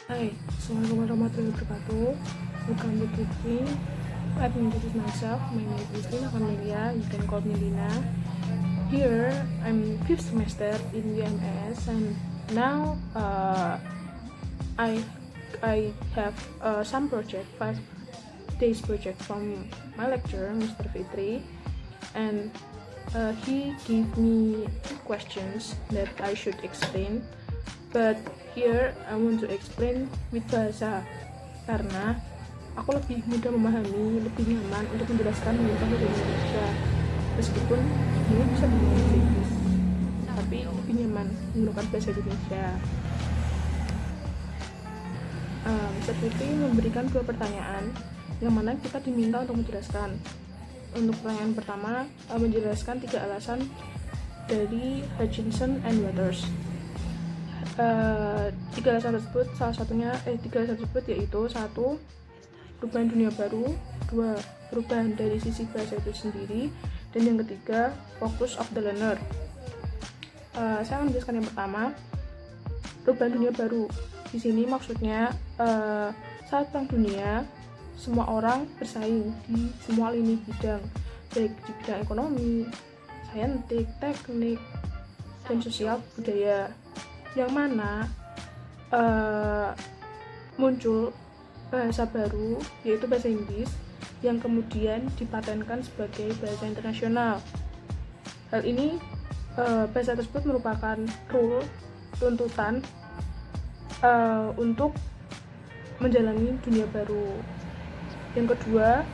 Hai, Assalamualaikum warahmatullahi wabarakatuh. Welcome to Cooking. Let me introduce myself. My name is Lina Camelia. You can call me Lina. Here, I'm 5th semester in UMS, and now I have some project, 5 days project from my lecturer, Mr. Fitri, and he gave me questions that I should explain. But here I want to explain with bahasa karena aku lebih mudah memahami, lebih nyaman untuk menjelaskan menggunakan bahasa Indonesia. Meskipun ini bisa menggunakan Inggris, tapi lebih nyaman menggunakan bahasa Indonesia. Mr. Fitri memberikan 2 pertanyaan yang mana kita diminta untuk menjelaskan. Untuk pertanyaan pertama, menjelaskan 3 alasan dari Hutchinson and Waters. 3 alasan tersebut yaitu 1. Perubahan dunia baru, 2. Perubahan dari sisi bahasa itu sendiri, dan yang ketiga, focus of the learner. Saya akan menjelaskan yang pertama, perubahan dunia baru. Di sini maksudnya saat perang dunia, semua orang bersaing di semua lini bidang, baik di bidang ekonomi, saintik, teknik, dan sosial budaya, yang mana muncul bahasa baru yaitu bahasa Inggris yang kemudian dipatenkan sebagai bahasa internasional. Hal ini bahasa tersebut merupakan rule, tuntutan untuk menjalani dunia baru. Yang kedua,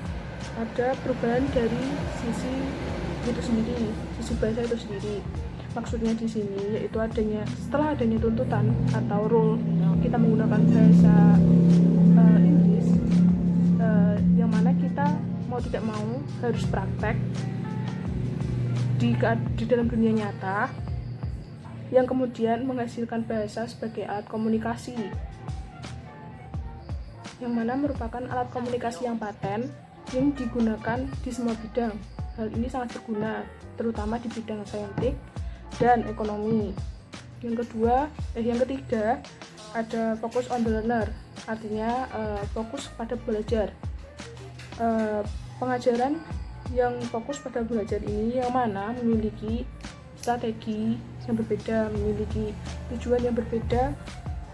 ada perubahan dari sisi itu sendiri, sisi bahasa itu sendiri. Maksudnya di sini yaitu setelah adanya tuntutan atau rule kita menggunakan bahasa Inggris, yang mana kita mau tidak mau harus praktek di dalam dunia nyata, yang kemudian menghasilkan bahasa sebagai alat komunikasi, yang mana merupakan alat komunikasi yang paten yang digunakan di semua bidang. Hal ini sangat berguna terutama di bidang saintik dan ekonomi. Yang ketiga ada focus on the learner, artinya fokus pada belajar. Pengajaran yang fokus pada belajar ini yang mana memiliki strategi yang berbeda, memiliki tujuan yang berbeda,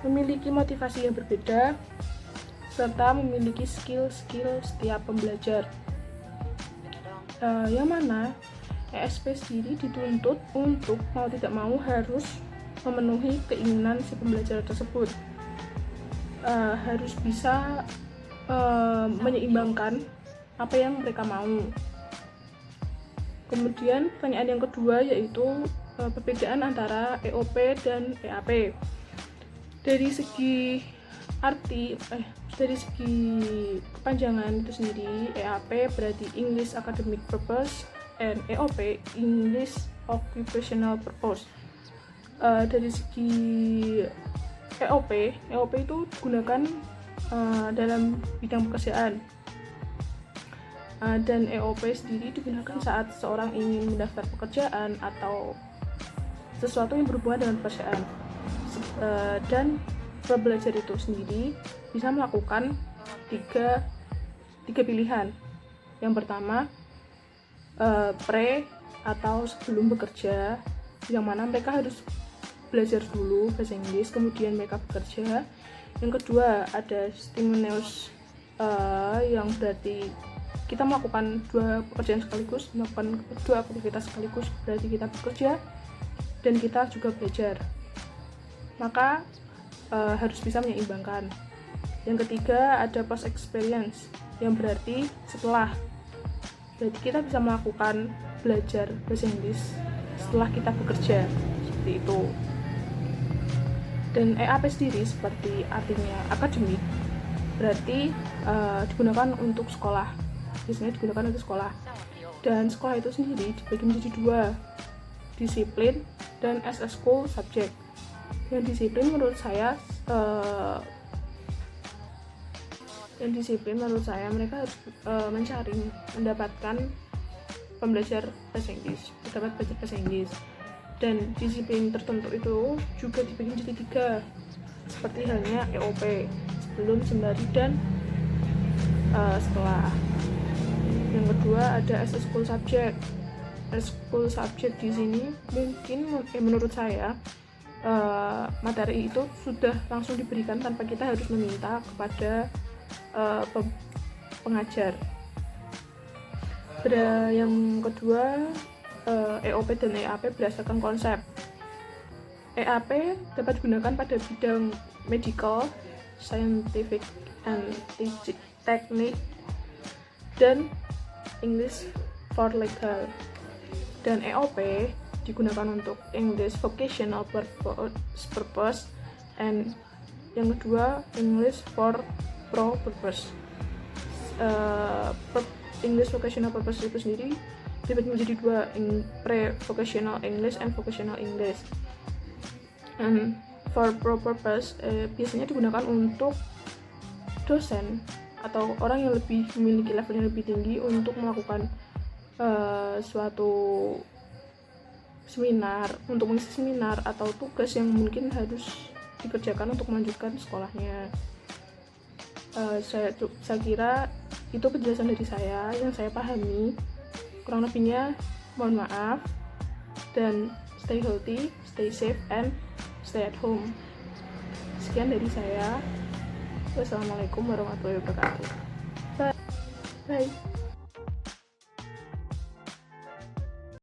memiliki motivasi yang berbeda, serta memiliki skill-skill setiap pembelajar. Yang mana ESP sendiri dituntut untuk mau tidak mau harus memenuhi keinginan si pembelajar tersebut, harus bisa menyeimbangkan apa yang mereka mau. Kemudian pertanyaan yang kedua yaitu perbedaan antara EOP dan EAP. Dari segi kepanjangan itu sendiri, EAP berarti English Academic Purpose, and EOP English Occupational Purpose. Dari segi EOP itu digunakan dalam bidang pekerjaan, dan EOP sendiri digunakan saat seseorang ingin mendaftar pekerjaan atau sesuatu yang berhubungan dengan pekerjaan. Dan pembelajar itu sendiri bisa melakukan tiga pilihan. Yang pertama, pre atau sebelum bekerja, yang mana mereka harus belajar dulu bahasa Inggris kemudian mereka bekerja. Yang kedua ada stimulus, yang berarti kita melakukan 2 pekerjaan sekaligus, melakukan 2 aktivitas sekaligus, berarti kita bekerja dan kita juga belajar, maka harus bisa menyeimbangkan. Yang ketiga ada post experience, yang berarti setelah, berarti kita bisa melakukan belajar bahasa Inggris setelah kita bekerja, seperti itu. Dan EAP sendiri seperti artinya akademik, berarti digunakan untuk sekolah, biasanya digunakan untuk sekolah. Dan sekolah itu sendiri dibagi menjadi 2, disiplin dan as a school subject. Yang disiplin menurut saya mereka harus mendapatkan belajar bahasa Inggris, dan disiplin tertentu itu juga dibagi menjadi 3, seperti halnya EOP sebelum, sembari, dan setelah. Yang kedua ada school subject. School subject di sini mungkin menurut saya materi itu sudah langsung diberikan tanpa kita harus meminta kepada pengajar. Yang kedua, EOP dan EAP berdasarkan konsep. EAP dapat digunakan pada bidang medical, scientific and technique, dan English for legal. Dan EOP digunakan untuk English vocational purpose, and yang kedua English for pro purpose. English vocational purpose itu sendiri dibagi menjadi dua, pre-vocational English and vocational English. And for pro purpose biasanya digunakan untuk dosen atau orang yang lebih memiliki level yang lebih tinggi untuk melakukan suatu seminar, untuk mengisi seminar atau tugas yang mungkin harus dikerjakan untuk melanjutkan sekolahnya. Saya kira itu penjelasan dari saya yang saya pahami. Kurang lebihnya mohon maaf, dan stay healthy, stay safe, and stay at home. Sekian dari saya. Wassalamualaikum warahmatullahi wabarakatuh. Bye.